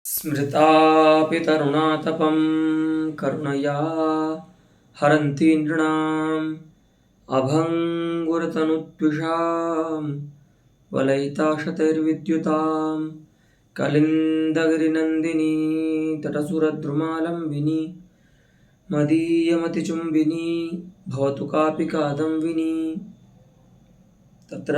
स्मृतापि तरुणातपं करुणया हरन्ति नृणाम् अभङ्गुरतनुद्विषां वलयिताशतैर्विद्युतां कलिन्दगिरिनन्दिनी तटसुरद्रुमालम्बिनी मदीयमतिचुम्बिनी भवतु कापि कादम्बिनी। तत्र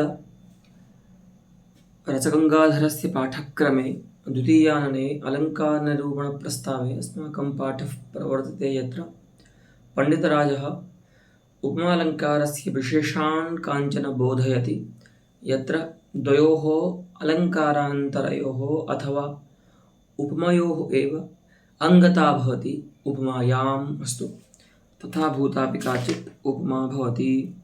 रसगङ्गाधरस्य पाठक्रमे द्वितीयानने अलङ्कारनिरूपणप्रस्तावे अस्माकं पाठः प्रवर्तते, यत्र पण्डितराजः उपमालङ्कारस्य विशेषान् काञ्चन बोधयति, यत्र द्वयोः अलङ्कारान्तरयोः अथवा उपमयोः एव अङ्गता भवति उपमायाम्। अस्तु, तथा भूतापि काचित् उपमा भवति।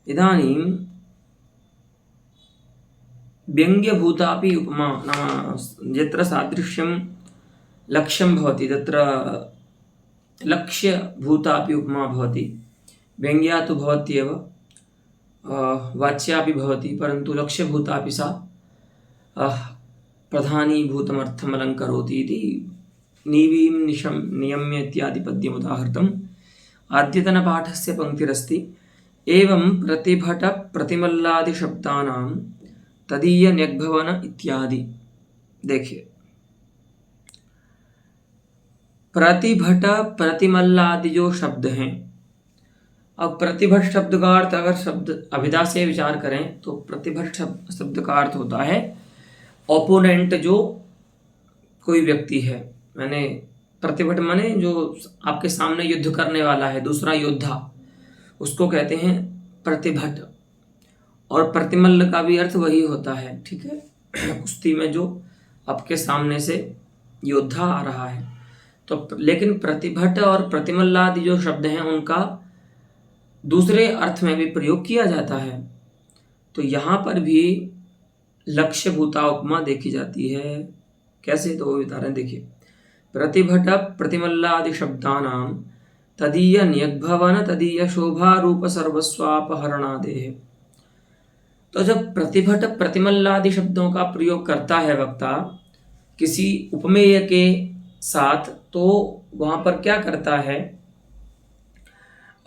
इदानीं व्यङ्ग्यभूतापि उपमा नाम यत्र सादृश्यं लक्ष्यं भवति तत्र लक्ष्यभूतापि उपमा भवति। व्यङ्ग्या तु भवत्येव, वाच्यापि भवति, परन्तु लक्ष्यभूतापि सा प्रधानीभूतमर्थम् अलङ्करोति इति नीवीं निशं नियम्य इत्यादि पद्यम् उदाहृतम्। आद्यतनपाठस्य पङ्क्तिरस्ति एवं प्रतिभट प्रतिमल्लादिशब्दानां तदीय न्यग्भवन इत्यादि। देखिए, प्रतिभट प्रतिमल्लादि जो शब्द हैं, अब प्रतिभट शब्द का अर्थ अगर शब्द अभिधा से विचार करें तो प्रतिभट शब्द का अर्थ होता है ओपोनेंट, जो कोई व्यक्ति है, मैंने प्रतिभट माने जो आपके सामने युद्ध करने वाला है, दूसरा योद्धा, उसको कहते हैं प्रतिभट। और प्रतिमल्ल का भी अर्थ वही होता है, ठीक है, कुश्ती में जो आपके सामने से योद्धा आ रहा है। तो लेकिन प्रतिभट और प्रतिमल्लादि जो शब्द हैं उनका दूसरे अर्थ में भी प्रयोग किया जाता है। तो यहाँ पर भी लक्ष्यभूता उपमा देखी जाती है। कैसे, तो वो बता रहे हैं, देखिए, प्रतिभट प्रतिमल्लादि शब्दानां तदीय न्यग्भवन तदीय शोभा रूप सर्वस्वापहरणादेः। तो जब प्रतिभट प्रतिमल्लादि शब्दों का प्रयोग करता है वक्ता किसी उपमेय के साथ, तो वहाँ पर क्या करता है,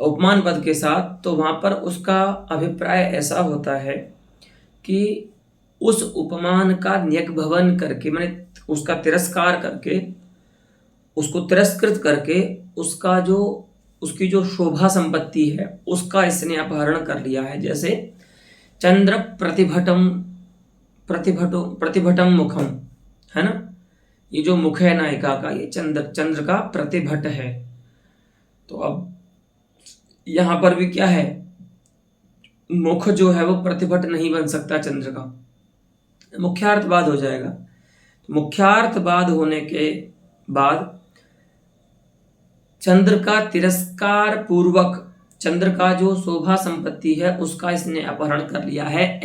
उपमान पद के साथ, तो वहाँ पर उसका अभिप्राय ऐसा होता है कि उस उपमान का न्यग्भवन करके, मैंने उसका तिरस्कार करके, उसको तिरस्कृत करके, उसका जो उसकी जो शोभा संपत्ति है उसका इसने अपहरण कर लिया है। जैसे चंद्र प्रतिभटम मुखम है ना, ये जो मुख है नायिका का, ये चंद्र का प्रतिभट है। तो अब यहाँ पर भी क्या है, मुख जो है वो प्रतिभट नहीं बन सकता चंद्र का, मुख्यार्थवाद हो जाएगा। मुख्यार्थवाद होने के बाद चंद्र का तिरस्कार पूर्वक चंद्र का जो शोभा संपत्ति है उसका इसने अपहरण कर लिया है।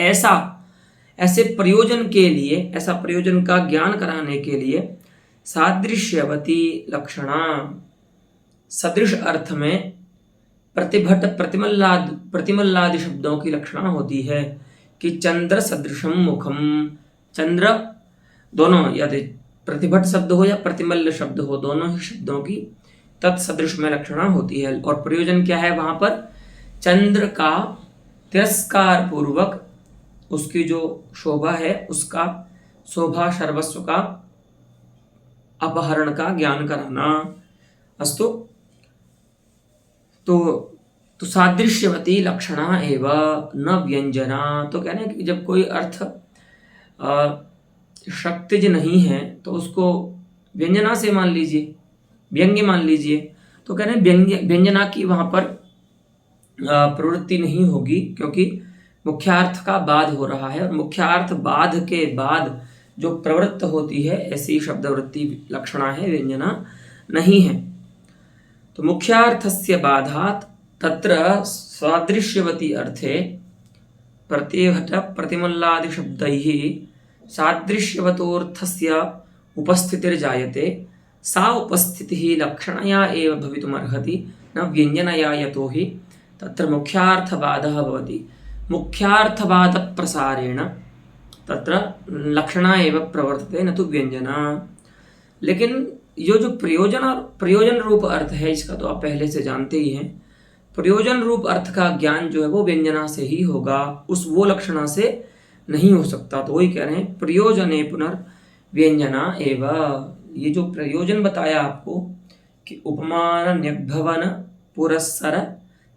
ऐसे प्रयोजन के लिए, ऐसा प्रयोजन का ज्ञान कराने के लिए सादृश्यवती लक्षणा, सदृश अर्थ में प्रतिभट प्रतिमल्लादि शब्दों की लक्षणा होती है कि चंद्र सदृशम मुखम, चंद्र दोनों, यदि प्रतिभट शब्द हो या प्रतिमल्ल शब्द हो, दोनों ही शब्दों की तत्सदृश में लक्षणा होती है। और प्रयोजन क्या है, वहां पर चंद्र का तिरस्कार पूर्वक उसकी जो शोभा है उसका शोभा सर्वस्व का अपहरण का ज्ञान कराना। अस्तु, तो सादृश्यवती लक्षणा एव न व्यंजना। तो कहना है कि जब कोई अर्थ शक्तिज नहीं है तो उसको व्यंजना से मान लीजिए, व्यंग्य मान लीजिए। तो कह रहे हैं व्यंजना की वहां पर प्रवृत्ति नहीं होगी, क्योंकि मुख्यार्थ का बाध हो रहा है, और मुख्यार्थ बाध के बाद जो प्रवृत्त होती है ऐसी शब्दवृत्ति लक्षणा है, व्यंजना नहीं है। तो मुख्यार्थस्य बाधात् तत्र सादृश्यवती अर्थे प्रतिभट प्रतिमल्लादि शब्दैः सादृश्यवतोर्थस्य उपस्थितिर्जायते, सा उपस्थितिः लक्षणया एव भवितुमर्हति, न व्यञ्जनया, यतो हि तत्र मुख्यार्थवादः भवति। मुख्यार्थवादप्रसारेण तत्र लक्षणा एव प्रवर्तते न तो व्यंजना। लेकिन ये जो प्रयोजन रूप अर्थ है इसका तो आप पहले से जानते ही हैं। प्रयोजन रूप अर्थ का ज्ञान जो है वो व्यंजना से ही होगा, वो लक्षणा से नहीं हो सकता। तो वही कह रहे हैं प्रयोजने पुनर्व्यंजना एव। ये जो प्रयोजन बताया आपको कि उपमान न्यग्भवन पुरस्सर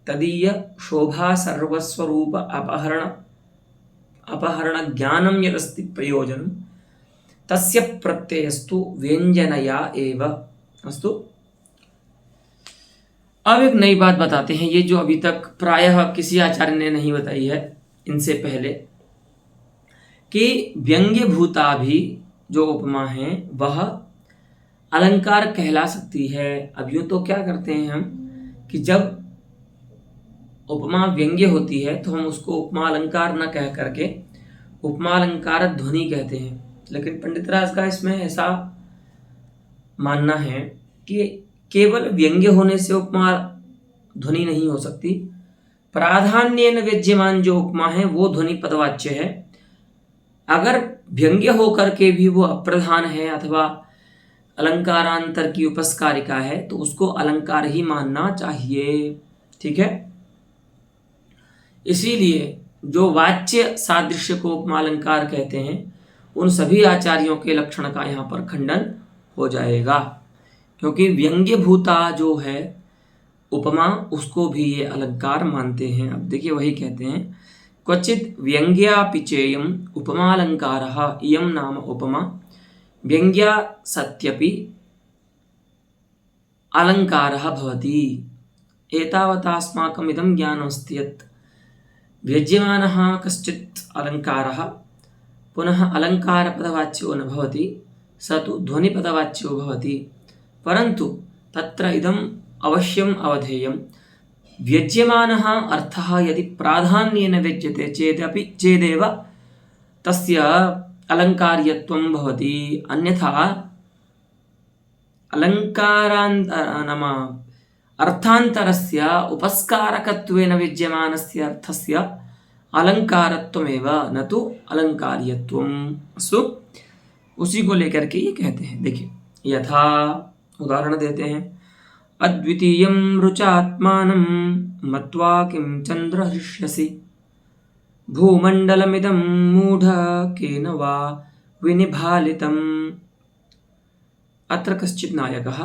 तदीय शोभा सर्वस्वरूप अपहरण ज्ञानम यदस्ति प्रयोजन तस्य प्रत्ययस्तु व्यंजनया एव। अस्तु, अब एक नई बात बताते हैं, ये जो अभी तक प्रायः किसी आचार्य ने नहीं बताई है इनसे पहले, कि व्यंग्यभूता भी जो उपमा है वह अलंकार कहला सकती है। अब यूँ तो क्या करते हैं हम कि जब उपमा व्यंग्य होती है तो हम उसको उपमा अलंकार न कह करके उपमा अलंकार ध्वनि कहते हैं। लेकिन पंडित राज का इसमें ऐसा मानना है कि केवल व्यंग्य होने से उपमा ध्वनि नहीं हो सकती। प्राधान्येन व्यज्यमान जो उपमा है वो ध्वनि पदवाच्य है। अगर व्यंग्य होकर के भी वो अप्रधान है अथवा अलंकारांतर की उपस्कारिका है तो उसको अलंकार ही मानना चाहिए। ठीक है, इसीलिए जो वाच्य सादृश्य को उपमा अलंकार कहते हैं उन सभी आचार्यों के लक्षण का यहाँ पर खंडन हो जाएगा, क्योंकि व्यंग्यभूता जो है उपमा उसको भी ये अलंकार मानते हैं। अब देखिए वही कहते हैं क्वचित व्यंग्यापिचेयम उपमालंकारः इयं नाम उपमा व्यंग्या सत्यपि अलंकारः भवति। एतावतास्माकम् इदं ज्ञानमस्ति यत् व्यज्यमानः कश्चित् अलंकारः पुनः अलंकारपदवाच्यो न भवति स तु ध्वनिपदवाच्यो भवति। परन्तु तत्र इदम् अवश्यम् अवधेयम् व्यज्यमानः अर्थः यदि प्राधान्येन व्यज्यते चेदेव तस्य अलङ्कार्यत्वं भवति। अन्यथा नाम अर्थान्तरस्य उपस्कारकत्वेन विद्यमानस्य अर्थस्य अलङ्कारत्वमेव न तो अलङ्कार्यत्वम्। सो उसी को लेकर के ये कहते हैं। देखिए यथा उदाहरण देते हैं, अद्वितीयं रुचात्मानं मत्वा किं चन्द्र हृष्यसि भूमण्डलमिदं मूढ केन वा विनिभालितम्। अत्र कश्चित् नायकः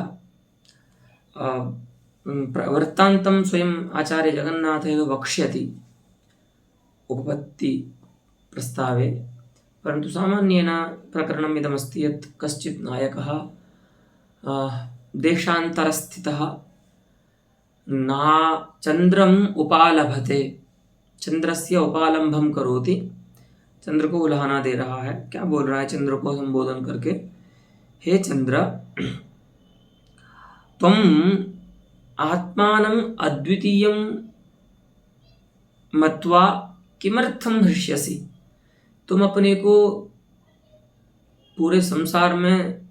वृत्तान्तं स्वयं आचार्य जगन्नाथः वक्ष्यति उपपत्ति प्रस्तावे, परन्तु सामान्येन प्रकरणम् इदमस्ति यत् कश्चित् नायकः देशान्तरस्थितः ना चंद्रम उपालभते, चंद्रस्य उपालंभम करोति, चंद्र को उल्हाना दे रहा है। क्या बोल रहा है चंद्र को संबोधन करके, हे चंद्र त्वं आत्मानं अद्वितीयं मत्वा किमर्थम हृष्यसि, तुम अपने को पूरे संसार में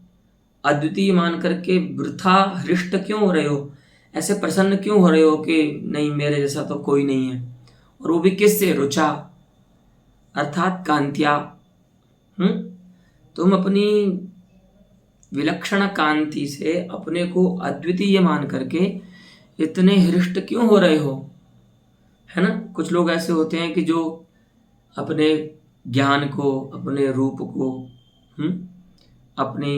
अद्वितीय मान करके वृथा हृष्ट क्यों हो रहे हो, ऐसे प्रसन्न क्यों हो रहे हो कि नहीं मेरे जैसा तो कोई नहीं है, और वो भी किससे, रुचा अर्थात कांतिया। तुम अपनी विलक्षण कांति से अपने को अद्वितीय मान करके इतने हृष्ट क्यों हो रहे हो, है ना। कुछ लोग ऐसे होते हैं कि जो अपने ज्ञान को, अपने रूप को, अपनी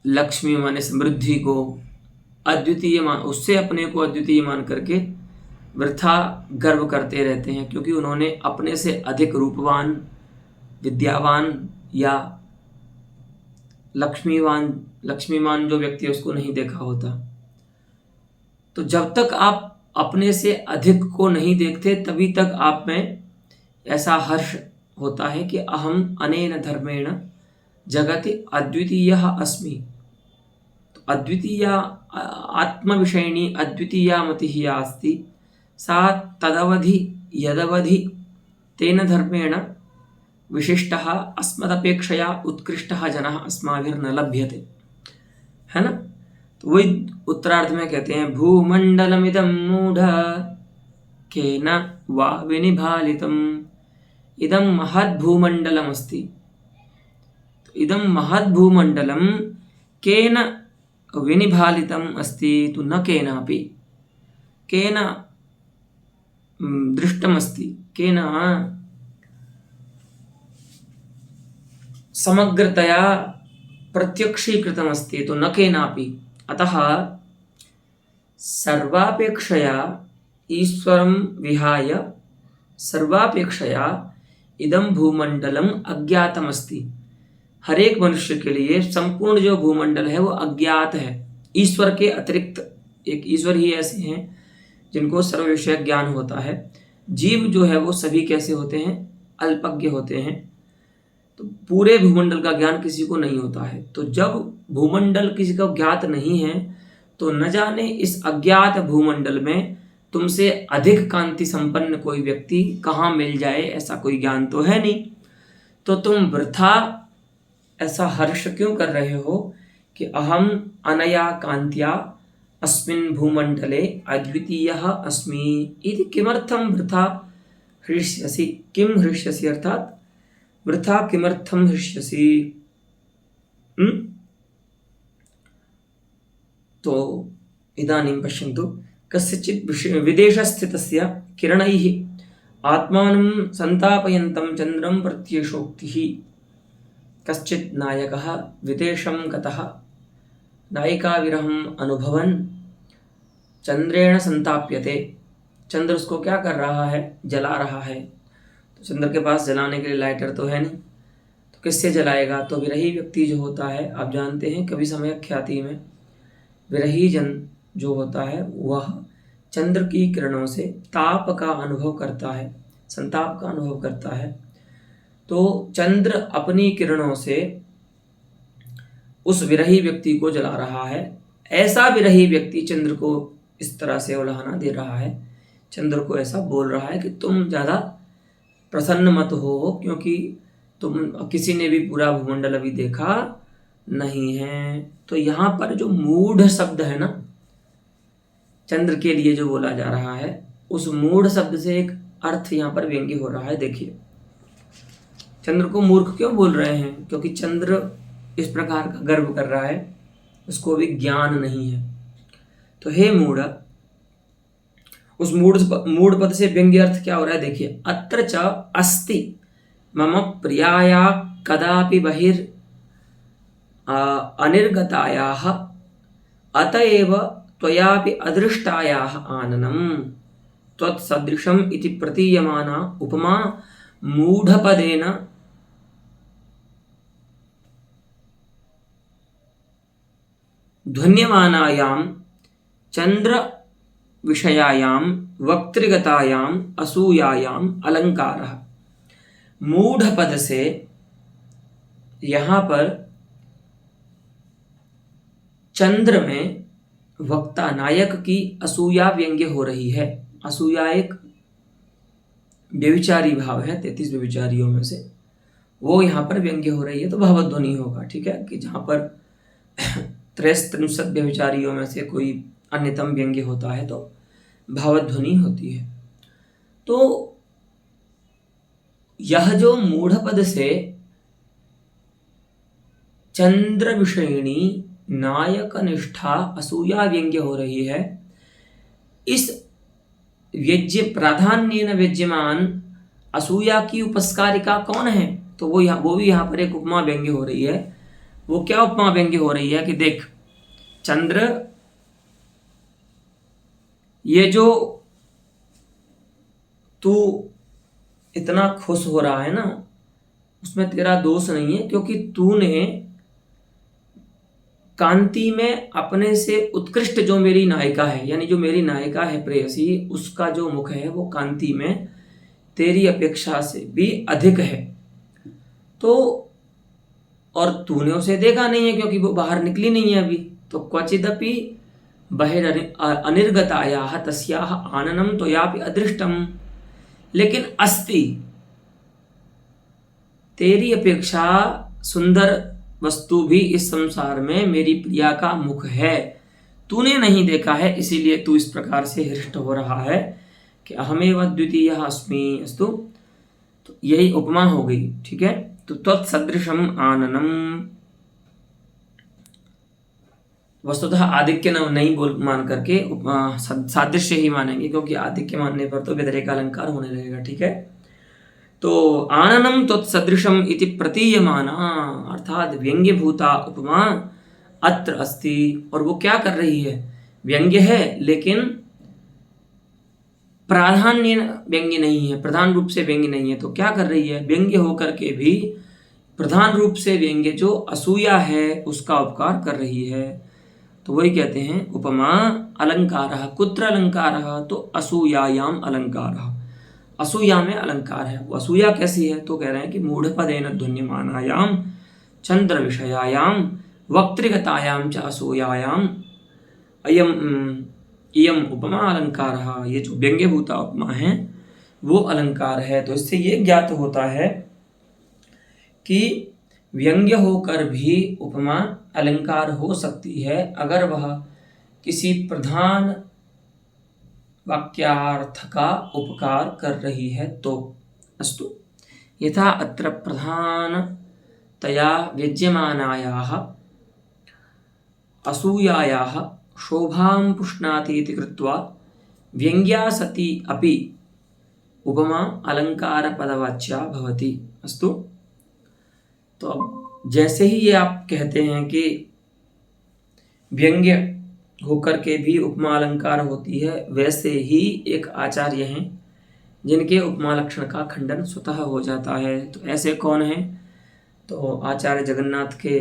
लक्ष्मी माने समृद्धि को अद्वितीय मान, उससे अपने को अद्वितीय मान करके वृथा गर्व करते रहते हैं, क्योंकि उन्होंने अपने से अधिक रूपवान, विद्यावान या लक्ष्मीवान जो व्यक्ति है उसको नहीं देखा होता। तो जब तक आप अपने से अधिक को नहीं देखते तभी तक आप में ऐसा हर्ष होता है कि अहम अनेन धर्मेण जगति अद्वितीयः अस्मि। तो अद्वितीय आत्मविषयिणी अद्वितीया मतिः या अस्ति सा तदवधि यदवधि तेन धर्मेण विशिष्टः अस्मदपेक्षया उत्कृष्टः जनः अस्माभिर्न लभ्यते, है ना। तो वही उत्तरार्ध में कहते हैं भूमंडलमिदं मूढ़ केन वा विनिभालितम्, इदं महद्भूमण्डलमस्ति। तो इदं महद्भूमण्डलं केन विनिभालितम् अस्ति? तु न केनापि। केन दृष्टमस्ति? केन समग्रतया प्रत्यक्षीकृतमस्ति? तो न केनापि। अतः सर्वापेक्षया ईश्वरं विहाय सर्वापेक्षया इदं भूमंडलम अज्ञातमस्ति। हर एक मनुष्य के लिए संपूर्ण जो भूमंडल है वो अज्ञात है। ईश्वर के अतिरिक्त एक ईश्वर ही ऐसे हैं जिनको सर्व विषय ज्ञान होता है। जीव जो है वो सभी कैसे होते हैं? अल्पज्ञ होते हैं। तो पूरे भूमंडल का ज्ञान किसी को नहीं होता है। तो जब भूमंडल किसी को ज्ञात नहीं है तो न जाने इस अज्ञात भूमंडल में तुमसे अधिक कांति संपन्न कोई व्यक्ति कहाँ मिल जाए, ऐसा कोई ज्ञान तो है नहीं। तो तुम वृथा ऐसा हर्ष क्यों कर रहे हो कि अहम अनया कांत्या अस्मिन् भूमंडले अद्वितीयः अस्मि इति किमर्थम वृथा हृष्यसि? किम हृष्यसि अर्थात वृथा किमर्थम हृष्यसि? तो इदानीं पश्यन्तु, कस्यचित् विदेशस्थितस्य किरणैः आत्मानं संतापयन्तं चन्द्रं प्रत्यशोक्तिः। कश्चित् नायकः विदेशं गतः नायिका विरहम् अनुभवन् चंद्रेण संताप्यते। चंद्र उसको क्या कर रहा है? जला रहा है। तो चंद्र के पास जलाने के लिए लाइटर तो है नहीं, तो किससे जलाएगा? तो विरही व्यक्ति जो होता है, आप जानते हैं कवि समय ख्याति में विरही जन जो होता है वह चंद्र की किरणों से ताप का अनुभव करता है, संताप का अनुभव करता है। तो चंद्र अपनी किरणों से उस विरही व्यक्ति को जला रहा है। ऐसा विरही व्यक्ति चंद्र को इस तरह से उलाहना दे रहा है, चंद्र को ऐसा बोल रहा है कि तुम ज़्यादा प्रसन्न मत हो, क्योंकि तुम किसी ने भी पूरा भूमंडल अभी देखा नहीं है। तो यहाँ पर जो मूढ़ शब्द है ना, चंद्र के लिए जो बोला जा रहा है, उस मूढ़ शब्द से एक अर्थ यहाँ पर व्यंग्य हो रहा है। देखिए, चंद्र को मूर्ख क्यों बोल रहे हैं? क्योंकि चंद्र इस प्रकार का गर्व कर रहा है, उसको भी ज्ञान नहीं है। तो हे मूढ़, उस मूढ़ पद से व्यंग्य अर्थ क्या हो रहा है? देखिए, अत्र च अस्ति मम प्रियाया कदापि बहिर अनिर्गतायाः अतएव त्वयापि अदृष्टायाः आननम् त्वत्सदृशम् इति प्रतीयमाना उपमा मूढ़पदेन ध्वन्यमानायां चंद्र विषयायां वक्तृगतायां असूयायां अलंकारः। मूढ़ पद से यहाँ पर चंद्र में वक्ता नायक की असूया व्यंग्य हो रही है। असूया एक व्यभिचारी भाव है, 33 व्यभिचारियों में से, वो यहाँ पर व्यंग्य हो रही है। तो भावध्वनि होगा, ठीक है, कि जहाँ पर 63 व्यभिचारियों में से कोई अन्यतम व्यंग्य होता है तो भावध्वनि होती है। तो यह जो मूढ़ पद से चंद्र विषयिणी नायक निष्ठा असूया व्यंग्य हो रही है, इस व्यज्य प्राधान्येन व्यज्यमान असूया की उपस्कारिका कौन है? तो वो भी यहाँ पर एक उपमा व्यंग्य हो रही है। वो क्या उपमा व्यंग्य हो रही है कि देख, चंद्र, ये जो तू इतना खुश हो रहा है ना, उसमें तेरा दोष नहीं है, क्योंकि तूने कांति में अपने से उत्कृष्ट जो मेरी नायिका है, यानी जो मेरी नायिका है प्रेयसी, उसका जो मुख है वो कांति में तेरी अपेक्षा से भी अधिक है। तो और तूने उसे देखा नहीं है क्योंकि वो बाहर निकली नहीं है अभी। तो क्वचिदपि बहिर अनिर्गतायाः तस्याः आननं त्वयापि अदृष्टम, लेकिन अस्ति, तेरी अपेक्षा सुंदर वस्तु भी इस संसार में मेरी प्रिया का मुख है, तूने नहीं देखा है, इसीलिए तू इस प्रकार से हृष्ट हो रहा है कि अहमेव द्वितीयः अस्मि। अस्तु, तो यही उपमा हो गई, ठीक है। तो तत्सदृशम आननम, वस्तुतः आधिक्य नहीं बोल मान करके सादृश्य ही मानेंगे, क्योंकि आधिक्य मानने पर तो व्यतिरेक अलंकार होने लगेगा, ठीक है। तो आननम तत्सदृशम इति प्रतीयमाना, अर्थात व्यंग्यभूता उपमा अत्र अस्ति। और वो क्या कर रही है, व्यंग्य है लेकिन प्राधान्य व्यंग्य नहीं है, प्रधान रूप से व्यंग्य नहीं है। तो क्या कर रही है, व्यंग्य होकर के भी प्रधान रूप से व्यंग्य जो असूया है उसका उपकार कर रही है। तो वही कहते हैं उपमा अलंकारः, कुत्र अलंकारः, तो असूयायाम अलंकारः, असूया में अलंकार है। वो असूया कैसी है, तो कह रहे हैं कि मूढ़पदेन ध्वन्यमानायाम चंद्र विषयायाम वक्तृगतायाम च असूयायाम इयम उपमा अलंकारः। ये जो व्यंग्यभूता उपमा है वो अलंकार है। तो इससे ये ज्ञात होता है कि व्यंग्य होकर भी उपमा अलंकार हो सकती है अगर वह किसी प्रधान वाक्यार्थ का उपकार कर रही है तो। अस्तु, यथा अत्र प्रधानतया व्यज्यमानायाः असूयायाः शोभां पुष्णाति इति कृत्वा व्यंग्या सती अपि उपमा अलंकारपदवाच्या भवति। अस्तु, तो अब जैसे ही ये आप कहते हैं कि व्यंग्य होकर के भी उपमा अलंकार होती है, वैसे ही एक आचार्य हैं जिनके उपमा लक्षण का खंडन स्वतः हो जाता है। तो ऐसे कौन हैं, तो आचार्य जगन्नाथ के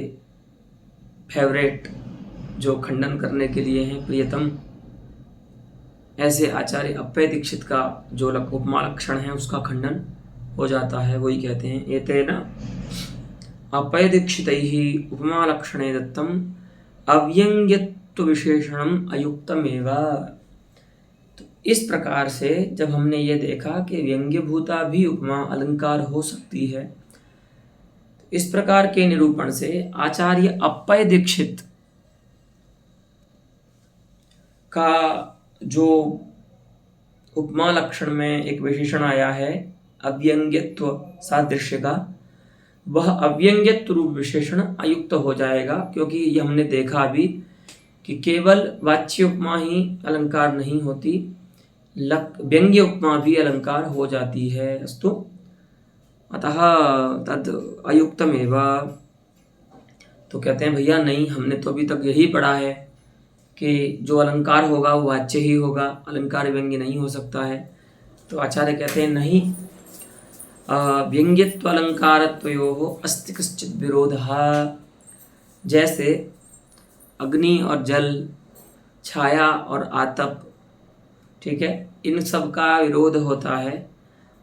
फेवरेट जो खंडन करने के लिए हैं प्रियतम, ऐसे आचार्य अप्पय दीक्षित का जो उपमा लक्षण है उसका खंडन हो जाता है। वही कहते हैं एतेन अप्पय दीक्षितैः उपमा लक्षणे दत्तम अव्यंग्यत्व विशेषणम अयुक्तमेव। तो इस प्रकार से जब हमने ये देखा कि व्यंग्यभूता भी उपमा अलंकार हो सकती है, तो इस प्रकार के निरूपण से आचार्य अप्पय दीक्षित का जो उपमा लक्षण में एक विशेषण आया है अव्यंग्यत्व सादृश्य का, वह अव्यंग्यत्व रूप विशेषण अयुक्त हो जाएगा, क्योंकि ये हमने देखा अभी कि केवल वाच्य उपमा ही अलंकार नहीं होती, व्यंग्य उपमा भी अलंकार हो जाती है। अस्तु, अतः तद अयुक्तमेव। तो कहते हैं भैया नहीं, हमने तो अभी तक यही पढ़ा है कि जो अलंकार होगा वो वाच्य ही होगा, अलंकार व्यंग्य नहीं हो सकता है। तो आचार्य कहते हैं नहीं, व्यंग्यत्व अलंकारत्वयोः अस्ति कश्चित् विरोधः। जैसे अग्नि और जल, छाया और आतप, ठीक है, इन सब का विरोध होता है,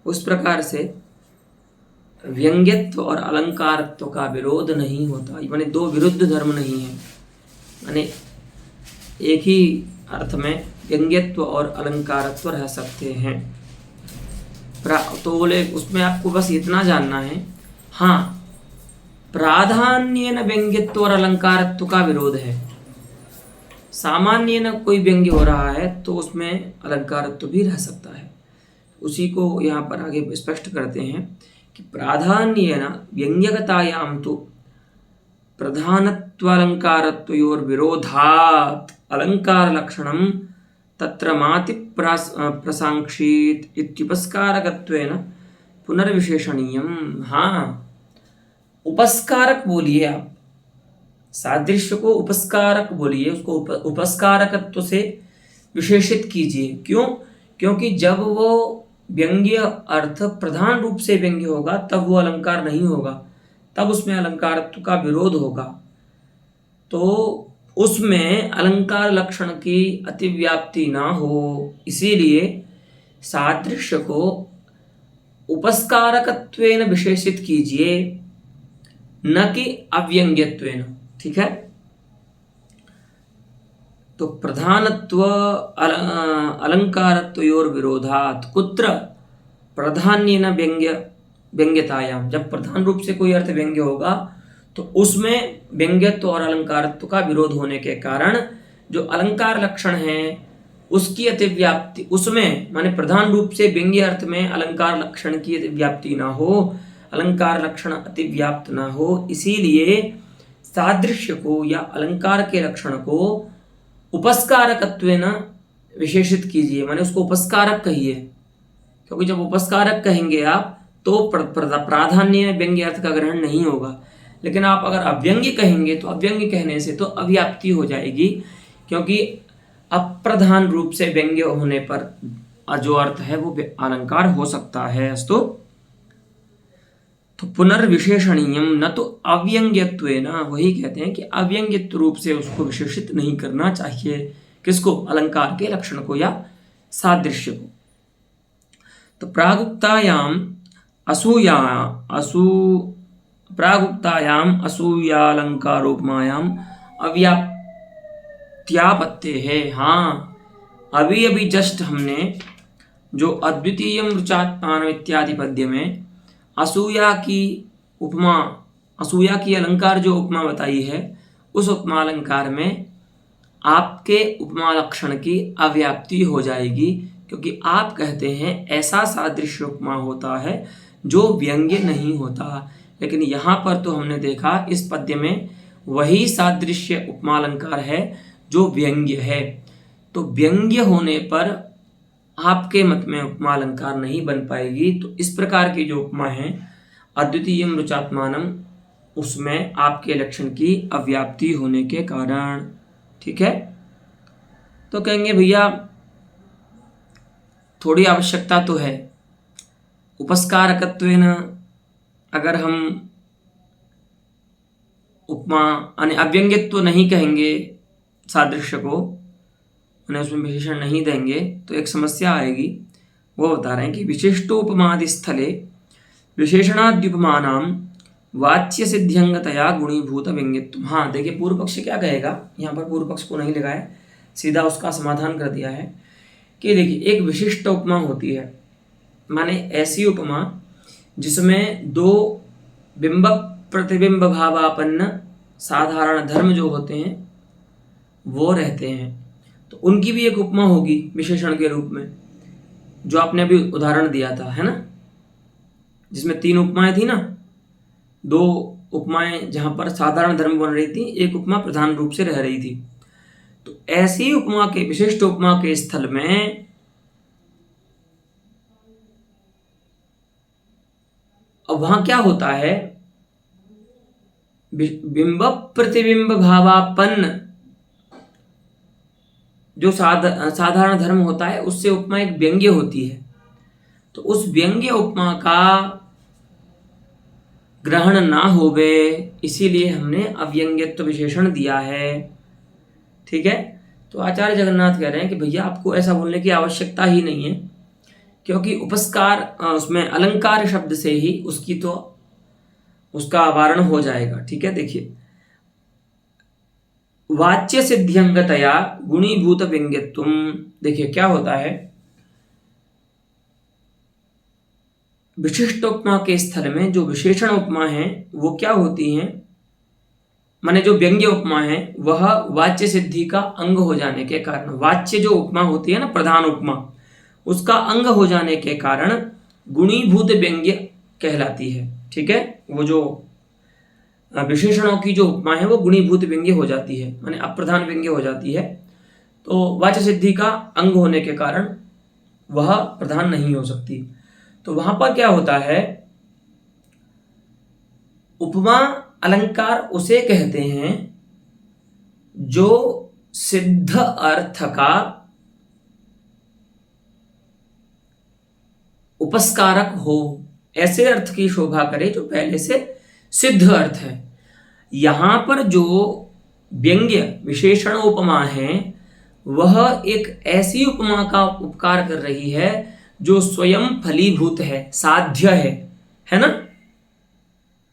उस प्रकार से व्यंग्यत्व और अलंकारत्व का विरोध नहीं होता। माने दो विरुद्ध धर्म नहीं है, माने एक ही अर्थ में व्यंग्यत्व और अलंकारत्व रह सकते हैं। तो बोले उसमें आपको बस इतना जानना है, हाँ, प्राधान्येन व्यंग्यत्व और अलंकारत्व का विरोध है। सामान्य न कोई व्यंग्य हो रहा है तो उसमें अलंकारत्व भी रह सकता है। उसी को यहाँ पर आगे स्पष्ट करते हैं कि प्राधान्येन व्यंग्यगतायां तो प्रधानत्वालंकारत्वयोर विरोधात् अलंकार लक्षणम तत्र माति प्रसांक्षित इत्युपस्कारकत्वेन पुनर्विशेषणीयम। हाँ, उपस्कारक बोलिए आप, सादृश्य को उपस्कारक बोलिए, उसको उपस्कारकत्व से विशेषित कीजिए। क्यों? क्योंकि जब वो व्यंग्य अर्थ प्रधान रूप से व्यंग्य होगा तब वो अलंकार नहीं होगा, तब उसमें अलंकारत्व का विरोध होगा। तो उसमें अलंकार लक्षण की अतिव्याप्ति ना हो, इसीलिए सादृश्य को उपस्कारकत्वेन विशेषित कीजिए, न कि अव्यंग्यत्वेन। ठीक है, तो प्रधानत्व अलंकारत्वयोर विरोधात् कुत्र प्राधान्येन व्यंग्यतायाम। जब प्रधान रूप से कोई अर्थ व्यंग्य होगा तो उसमें व्यंग्यत्व और अलंकारत्व का विरोध होने के कारण जो अलंकार लक्षण है उसकी अतिव्याप्ति, उसमें माने प्रधान रूप से व्यंग्य अर्थ में अलंकार लक्षण की अतिव्याप्ति ना हो, अलंकार लक्षण अतिव्याप्त ना हो, इसीलिए सादृश्य को या अलंकार के लक्षण को उपस्कारकत्वेन विशेषित कीजिए, माने उसको उपस्कारक कहिए, क्योंकि जब उपस्कारक कहेंगे आप तो प्राधान्य व्यंग्य अर्थ का ग्रहण नहीं होगा। लेकिन आप अगर अव्यंग्य कहेंगे तो अव्यंग्य कहने से तो अव्याप्ति हो जाएगी, क्योंकि अप्रधान रूप से व्यंग्य होने पर जो अर्थ है वो अलंकार हो सकता है। अस्तु, तो पुनर्विशेषणीयम न तो अव्यंग्यत्वेन, वही कहते हैं कि अव्यंग्य रूप से उसको विशेषित नहीं करना चाहिए, किसको, अलंकार के लक्षण को या सादृश्य को। तो प्रागुक्तायाम असूयालंकारोपमायाम अव्याप्त्यापत्ते है। हाँ, अभी जस्ट हमने जो अद्वितीयम रुचात्मान इत्यादि पद्य में असूया की उपमा, असूया की अलंकार जो उपमा बताई है, उस उपमा अलंकार में आपके उपमा लक्षण की अव्याप्ति हो जाएगी, क्योंकि आप कहते हैं ऐसा सादृश्य उपमा होता है जो व्यंग्य नहीं होता। लेकिन यहाँ पर तो हमने देखा इस पद्य में वही सादृश्य उपमा अलंकार है जो व्यंग्य है। तो व्यंग्य होने पर आपके मत में उपमा अलंकार नहीं बन पाएगी। तो इस प्रकार की जो उपमा है अद्वितीयम रुचात्मानम, उसमें आपके लक्षण की अव्याप्ति होने के कारण, ठीक है। तो कहेंगे भैया थोड़ी आवश्यकता तो है, उपस्कारकत्वेन अगर हम उपमा अव्यंग्यत्व नहीं कहेंगे सादृश्य को, उन्हें उसमें विशेषण नहीं देंगे तो एक समस्या आएगी। वो बता रहे हैं कि विशिष्टोपमादि स्थले विशेषणाद्युपमानाम वाच्य सिद्ध्यंगतया गुणीभूत व्यंग्यत्व। हाँ देखिए, पूर्व पक्ष क्या कहेगा, यहाँ पर पूर्व पक्ष को नहीं लिखा है, सीधा उसका समाधान कर दिया है कि देखिए एक विशिष्ट उपमा होती है, माने ऐसी उपमा जिसमें दो बिंब प्रतिबिंब भावापन्न साधारण धर्म जो होते हैं वो रहते हैं, तो उनकी भी एक उपमा होगी विशेषण के रूप में, जो आपने अभी उदाहरण दिया था, है ना, जिसमें 3 उपमाएं थी ना, 2 उपमाएं जहां पर साधारण धर्म बन रही थी, एक उपमा प्रधान रूप से रह रही थी। तो ऐसी उपमा के, विशिष्ट उपमा के स्थल में अब वहां क्या होता है, बिंब प्रतिबिंब भावापन्न जो साधारण धर्म होता है उससे उपमा एक व्यंग्य होती है। तो उस व्यंग्य उपमा का ग्रहण ना होवे, इसीलिए हमने अव्यंग्यत्व विशेषण दिया है, ठीक है। तो आचार्य जगन्नाथ कह रहे हैं कि भैया आपको ऐसा बोलने की आवश्यकता ही नहीं है, क्योंकि उपस्कार उसमें अलंकार शब्द से ही उसकी तो उसका वारण हो जाएगा, ठीक है। देखिए वाच्य सिद्ध्यंगतया गुणीभूत व्यंग्यत्व, देखिए क्या होता है, विशिष्ट उपमा के स्थल में जो विशेषण उपमा है वो क्या होती हैं, माने जो व्यंग्य उपमा है वह वाच्य सिद्धि का अंग हो जाने के कारण, वाच्य जो उपमा होती है ना, प्रधान उपमा, उसका अंग हो जाने के कारण गुणीभूत व्यंग्य कहलाती है, ठीक है। वो जो विशेषणों की जो उपमा है वो गुणीभूत व्यंग्य हो जाती है, माने अप्रधान व्यंग्य हो जाती है। तो वाच्य सिद्धि का अंग होने के कारण वह प्रधान नहीं हो सकती। तो वहां पर क्या होता है, उपमा अलंकार उसे कहते हैं जो सिद्ध अर्थ का उपस्कारक हो, ऐसे अर्थ की शोभा करे जो पहले से सिद्ध अर्थ है। यहां पर जो व्यंग्य विशेषण उपमा है वह एक ऐसी उपमा का उपकार कर रही है जो स्वयं फलीभूत है, साध्य है ना।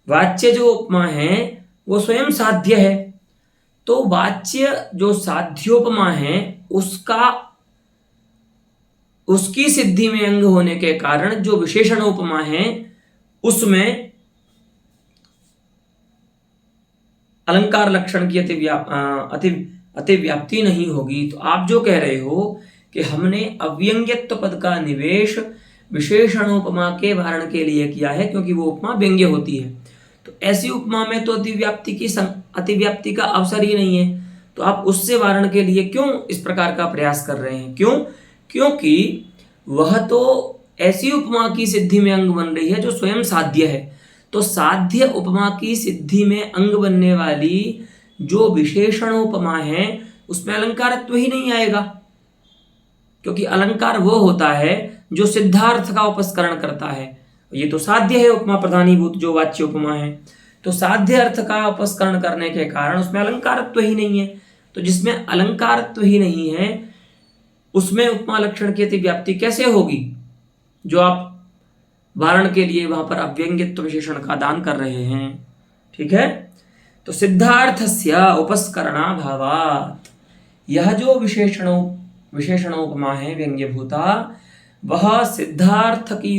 वाच्य जो उपमा है वो स्वयं साध्य है, तो वाच्य जो साध्योपमा है उसकी सिद्धि में अंग होने के कारण जो विशेषण उपमा है उसमें अलंकार लक्षण की अतिव्याप्ति नहीं होगी। तो आप जो कह रहे हो कि हमने अव्यंग्यत्व पद का निवेश विशेषणोपमा के वारण के लिए किया है, क्योंकि वो उपमा व्यंग्य होती है। तो ऐसी उपमा में तो अतिव्याप्ति का अवसर ही नहीं है, तो आप उससे वारण के लिए क्यों इस प्रकार का प्रयास कर रहे हैं? क्यों? क्योंकि वह तो ऐसी उपमा की सिद्धि में अंग बन रही है जो स्वयं साध्य है। तो साध्य उपमा की सिद्धि में अंग बनने वाली जो विशेषणोपमा है उसमें अलंकारत्व ही नहीं आएगा, क्योंकि अलंकार वो होता है जो सिद्धार्थ का उपस्करण करता है। ये तो साध्य है उपमा प्रधानीभूत जो वाच्य उपमा है, तो साध्य अर्थ का उपस्करण करने के कारण उसमें अलंकारत्व ही नहीं है। तो जिसमें अलंकारत्व ही नहीं है उसमें उपमा लक्षण की अतिव्याप्ति कैसे होगी? जो आप वारण के लिए वहां पर अव्यंग्यत्व विशेषण का दान कर रहे हैं। ठीक है, तो सिद्धार्थस्य उपस्करणा भावात्, यह जो विशेषणोपमा है व्यंग्यभूता, वह सिद्धार्थ की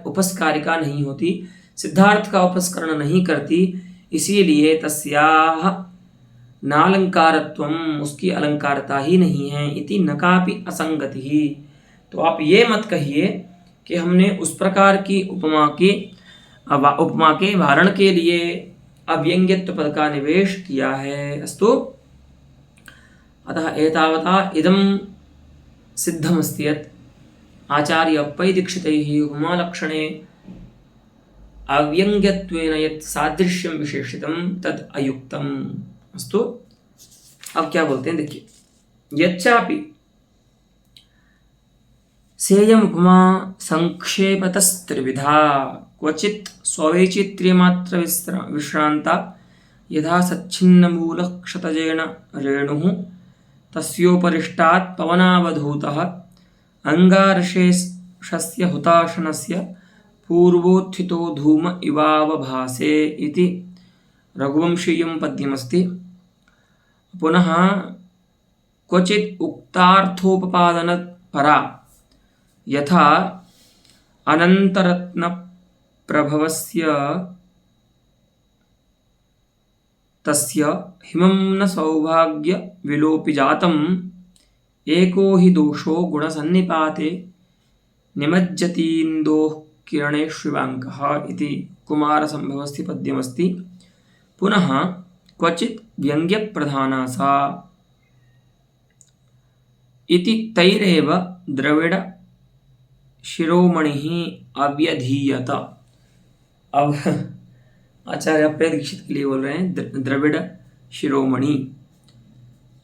उपस्कारिका नहीं होती, सिद्धार्थ का उपस्करण नहीं करती, इसीलिए तस्याह नालंकारत्वम, उसकी अलंकारता ही नहीं है। इति नकापि असंगति ही, तो आप ये मत कहिए कि हमने उस प्रकार की उपमा के वारण के लिए अव्यंग्यत्व पद का निवेश किया है। अस्तु, अतः एतावता इदं सिद्धमस्ति यत् आचार्य पैदीक्षितैः उपमालक्षणे अव्यंग्यत्वेन यत् सादृश्यं विशेषितं तद् अयुक्तम्। अस्तु, अब क्या बोलते हैं देखिए, यच्चापि सेयम् उपमा संक्षेपतस्त्रिविधा, क्वचित् स्ववैचित्र्यमात्र विश्रांता, यथा सच्छिन्नमूलः क्षतजेन रेणुः तस्योपरिष्टात् पवनावधूतः, अंगारशेषस्य हुताशनस्य पूर्वोत्थितो धूम इवावभासे इति रघुवंशीयं पद्यमस्ति। पुनः क्वचित् उक्तार्थोपपादनपरा, यथा अनन्तरत्नप्रभवस्य तस्य हिमं न सौभाग्य विलोपि जातम्, एको हि दोषो गुणसन्निपाते निमज्जतीन्दोः किरणेष्विवाङ्कः इति कुमारसम्भवस्थि पद्यमस्ति। पुनः क्वचित् व्यङ्ग्यप्रधाना सा इति तैरेव द्रविड़ शिरोमणिः अव्यधीयत। अब आचार्य अप्पय दीक्षित के लिए बोल रहे हैं द्रविड़ शिरोमणि,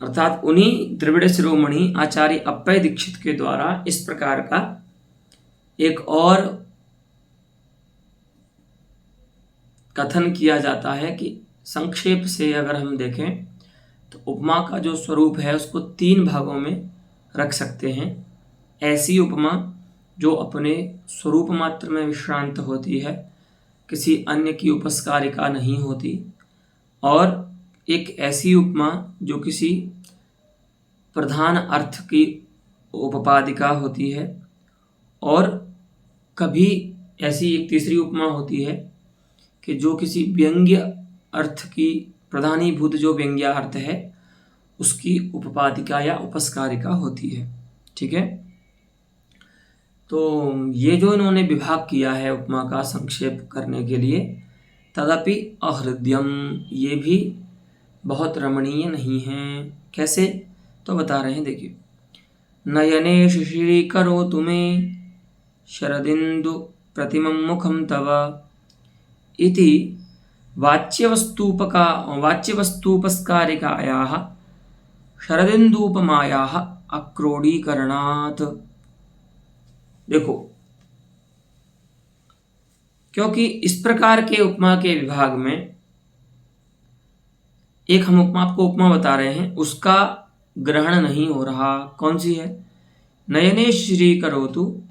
अर्थात उन्हीं द्रविड़ शिरोमणि आचार्य अप्पय दीक्षित के द्वारा इस प्रकार का एक और कथन किया जाता है कि संक्षेप से अगर हम देखें तो उपमा का जो स्वरूप है उसको 3 भागों में रख सकते हैं। ऐसी उपमा जो अपने स्वरूप मात्र में विश्रांत होती है, किसी अन्य की उपस्कारिका नहीं होती, और एक ऐसी उपमा जो किसी प्रधान अर्थ की उपपादिका होती है, और कभी ऐसी एक तीसरी उपमा होती है कि जो किसी व्यंग्य अर्थ की प्रधानीभूत जो व्यंग्य अर्थ है उसकी उपपादिका या उपस्कारिका होती है। ठीक है, तो ये जो इन्होंने विभाग किया है उपमा का संक्षेप करने के लिए, तदपि अहृदयम, ये भी बहुत रमणीय नहीं है। कैसे? तो बता रहे हैं, देखिए, नयने शिशिरीकरोतु मे शरदिन्दु प्रतिमं मुखं तव इति वाच्यवस्तूपस्कारिकायाः शरदिन्दूपमायाः अक्रोडीकरणात्। देखो, क्योंकि इस प्रकार के उपमा के विभाग में एक हम आपको उपमा बता रहे हैं, उसका ग्रहण नहीं हो रहा। कौन सी है? नयने श्रीकरोतु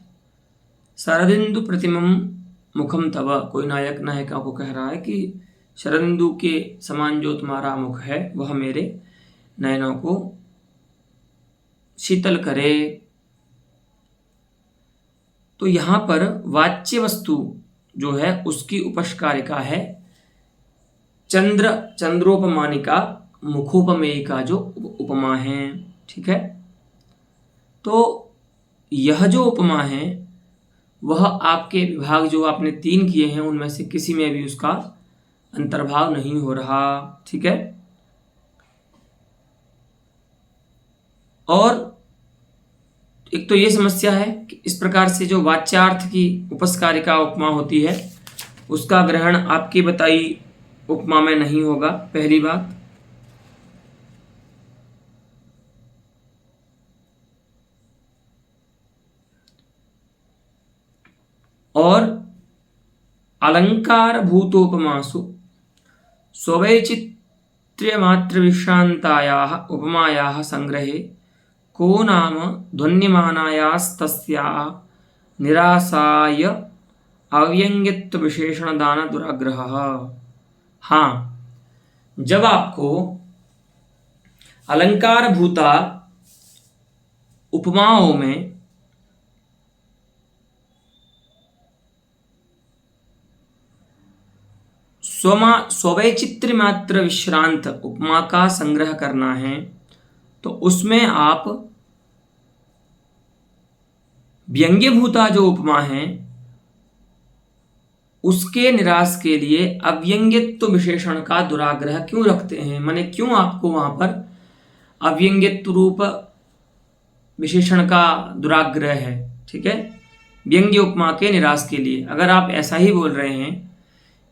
शरदिन्दु प्रतिमं मुखम तव। कोई नायक नायिका को कह रहा है कि शरदिन्दु के समान जो तुम्हारा मुख है वह मेरे नयनों को शीतल करे। तो यहाँ पर वाच्य वस्तु जो है उसकी उपस्कारिका है चंद्रोपमानिका मुखोपमेयी का जो उपमा है। ठीक है, तो यह जो उपमा है वह आपके विभाग जो आपने 3 किए हैं उनमें से किसी में भी उसका अंतर्भाव नहीं हो रहा। ठीक है। और एक तो ये समस्या है कि इस प्रकार से जो वाच्यार्थ की उपस्कारिका उपमा होती है उसका ग्रहण आपकी बताई उपमा में नहीं होगा, पहली बात। और अलंकार भूतोपमासु स्ववैचित्र्यमात्र विश्रांतायाः उपमायाः संग्रहे को नाम ध्वन्यमानायास्तस्याः निरासाय अव्यंग्यत्व विशेषण दान दुराग्रहः। हाँ, जब आपको अलंकार भूता उपमाओं में स्ववैचित्र्य मात्र विश्रांत उपमा का संग्रह करना है तो उसमें आप व्यंग्यभूता जो उपमा है उसके निराश के लिए अव्यंग्यत्व विशेषण का दुराग्रह क्यों रखते हैं, माने क्यों आपको वहां पर अव्यंग्यत्व रूप विशेषण का दुराग्रह है। ठीक है, व्यंग्य उपमा के निराश के लिए। अगर आप ऐसा ही बोल रहे हैं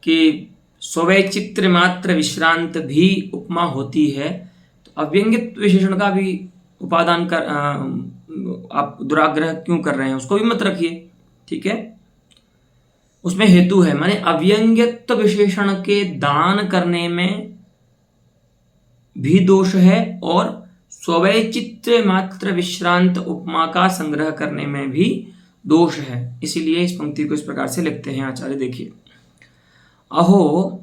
कि स्ववैचित्र्य मात्र विश्रांत भी उपमा होती है तो अव्यंग्यत्व विशेषण का भी उपादान कर आप दुराग्रह क्यों कर रहे हैं, उसको भी मत रखिए। ठीक है, उसमें हेतु है, माने अव्यंग्यत्व विशेषण के दान करने में भी दोष है और स्ववैचित्र्य मात्र विश्रांत उपमा का संग्रह करने में भी दोष है। इसीलिए इस पंक्ति को इस प्रकार से लिखते हैं आचार्य। देखिए, अहो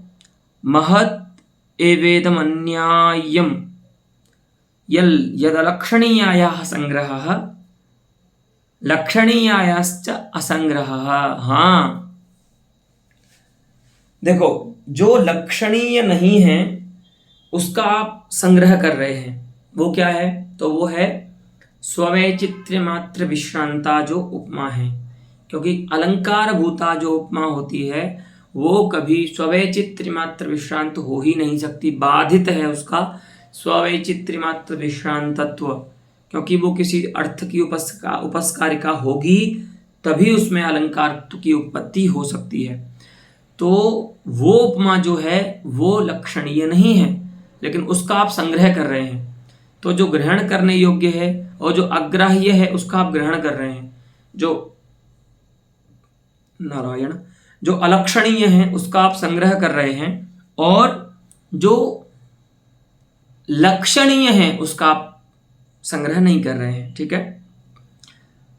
महत् एवेदमन्याय्यं यदलक्षणीयायाः संग्रहः लक्षणीयायाश्च असंग्रहः। हाँ, देखो, जो लक्षणीय नहीं है उसका आप संग्रह कर रहे हैं, वो क्या है, तो वो है स्ववैचित्र्य मात्र विश्रांता जो उपमा है। क्योंकि अलंकार भूता जो उपमा होती है वो कभी स्ववैचित्र्य मात्र विश्रांत हो ही नहीं सकती, बाधित है उसका स्ववैचित्र्य मात्र विश्रांतत्व, क्योंकि वो किसी अर्थ की उपस्कारिका होगी तभी उसमें अलंकार की उत्पत्ति हो सकती है। तो वो उपमा जो है वो लक्षणीय नहीं है, लेकिन उसका आप संग्रह कर रहे हैं। तो जो ग्रहण करने योग्य है और जो अग्राह्य है उसका आप ग्रहण कर रहे हैं, जो नारायण जो अलक्षणीय है उसका आप संग्रह कर रहे हैं और जो लक्षणीय है उसका आप संग्रह नहीं कर रहे हैं। ठीक है,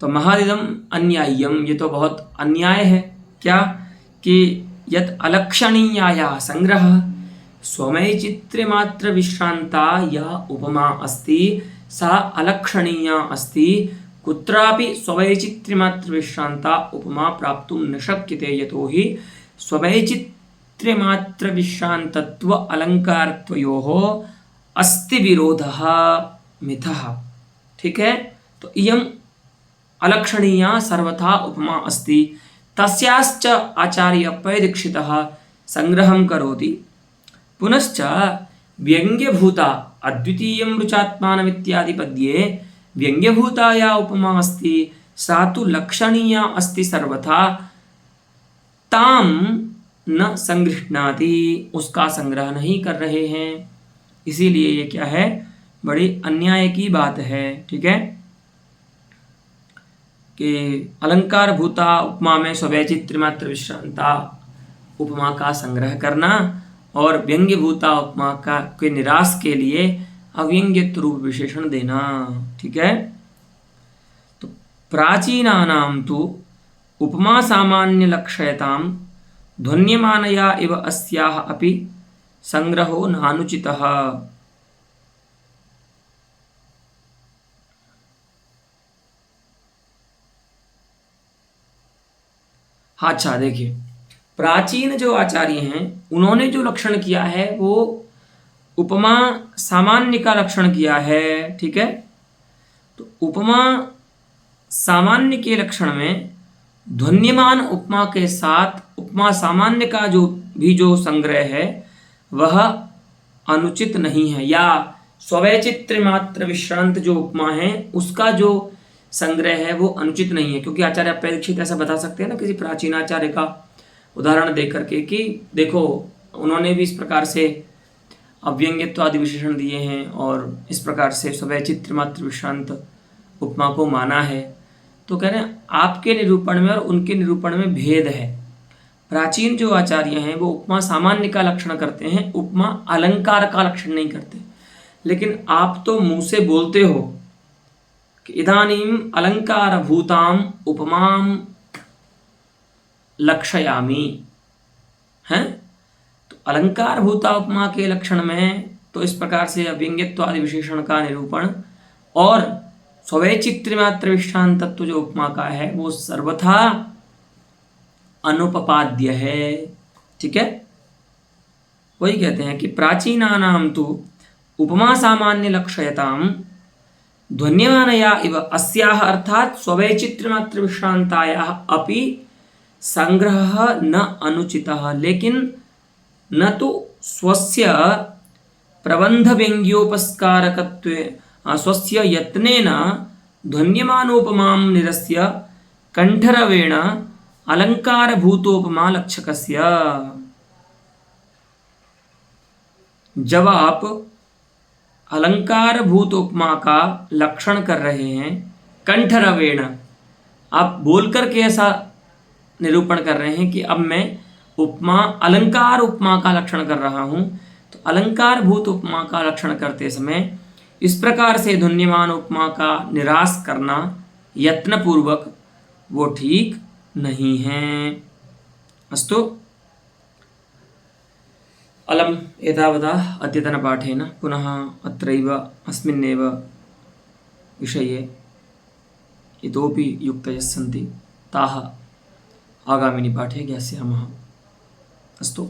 तो महादिदम अन्याय्यम, ये तो बहुत अन्याय है। क्या कि यत् अलक्षणीयाया संग्रह स्ववैचित्र्य मात्र विश्रांता या उपमा अस्ति सा अलक्षणीया अस्ति, कुत्रापि स्ववैचित्र्य मात्र विश्रांता उपमा प्राप्तुं न शक्यते, यतो हि स्ववैचित्र्य मात्र विश्रांतत्व अलंकारत्वयोः अस्ति विरोधः मिथः। ठीक है, तो इयम् अलक्षणीया सर्वथा उपमा अस्ति, तस्याश्च आचार्य पैदीक्षितः संग्रहं करोति। पुनश्च व्यंग्यभूता अद्वितीयं रुचात्मानमित्यादि पद्ये व्यंग्यभूता या उपमा अस्ति सा तु लक्षणीया अस्ति सर्वथा, ताम न संगृह्णाति, उसका संग्रह नहीं कर रहे हैं। इसीलिए ये क्या है, बड़ी अन्याय की बात है। ठीक है, कि अलंकार भूता उपमा में स्ववैचित्र्य मात्र विश्रांता उपमा का संग्रह करना और व्यंग्य भूता उपमा का के निराश के लिए अव्यंग्यत्व रूप विशेषण देना। ठीक है, तो प्राचीनानां तु उपमा सामान्य लक्षयतां ध्वन्यमानया इव अस्याः अपि संग्रहो नानुचितः। अच्छा, देखिए, प्राचीन जो आचार्य हैं उन्होंने जो लक्षण किया है वो उपमा सामान्य का लक्षण किया है। ठीक है, तो उपमा सामान्य के लक्षण में ध्वन्यमान उपमा के साथ उपमा सामान्य का जो संग्रह है वह अनुचित नहीं है, या स्ववैचित्र मात्र विश्रांत जो उपमा है उसका जो संग्रह है वो अनुचित नहीं है। क्योंकि आचार्य परीक्षित ऐसा बता सकते हैं ना किसी प्राचीन आचार्य का उदाहरण दे करके कि देखो उन्होंने भी इस प्रकार से अव्यंग्यत्व आदि विशेषण दिए हैं और इस प्रकार से स्ववैचित्र मात्र विश्रांत उपमा को माना है। तो कह रहे हैं आपके निरूपण में और उनके निरूपण में भेद है। प्राचीन जो आचार्य हैं वो उपमा सामान्य का लक्षण करते हैं, उपमा अलंकार का लक्षण नहीं करते। लेकिन आप तो मुंह से बोलते हो कि इदानीम अलंकार भूताम उपमाम लक्षयामी, हैं? तो अलंकार भूता उपमा के लक्षण में तो इस प्रकार से अव्यंग्यत्व आदि विशेषण का निरूपण और स्ववैचित्र मात्र विश्रांत तत्व जो उपमा का है वो सर्वथा अनुपपाद्य है। ठीक है, वही कहते हैं कि प्राचीनानां तु उपमा सामान्य लक्षयताम ध्वन्यमानया इव अस्याः अर्थात स्ववैचित्र मात्र विश्रांतायाः अपि संग्रहः न अनुचितः, लेकिन न तो स्वस्य प्रबंध व्यंग्योपस्कारकत्वे स्वस्य यत्नेन ध्वन्यमानोपमां निरस्य कंठरवेण अलंकार भूतोपमा लक्षकस्य। जब आप अलंकार भूत उपमा का लक्षण कर रहे हैं कंठरवेण, आप बोल करके ऐसा निरूपण कर रहे हैं कि अब मैं उपमा अलंकार उपमा का लक्षण कर रहा हूं, तो अलंकार भूत उपमा का लक्षण करते समय इस प्रकार से ध्वन्यमान उपमा का निराश करना यत्नपूर्वक वो ठीक नहीं है। अस्तु, अलम् एतावता अद्यतनपाठेन पुनः अत्रैव अस्मिन्नेव विषये इतोपि युक्तयः सन्ति ताः आगामिनि पाठे ज्ञास्यामः। अस्तु।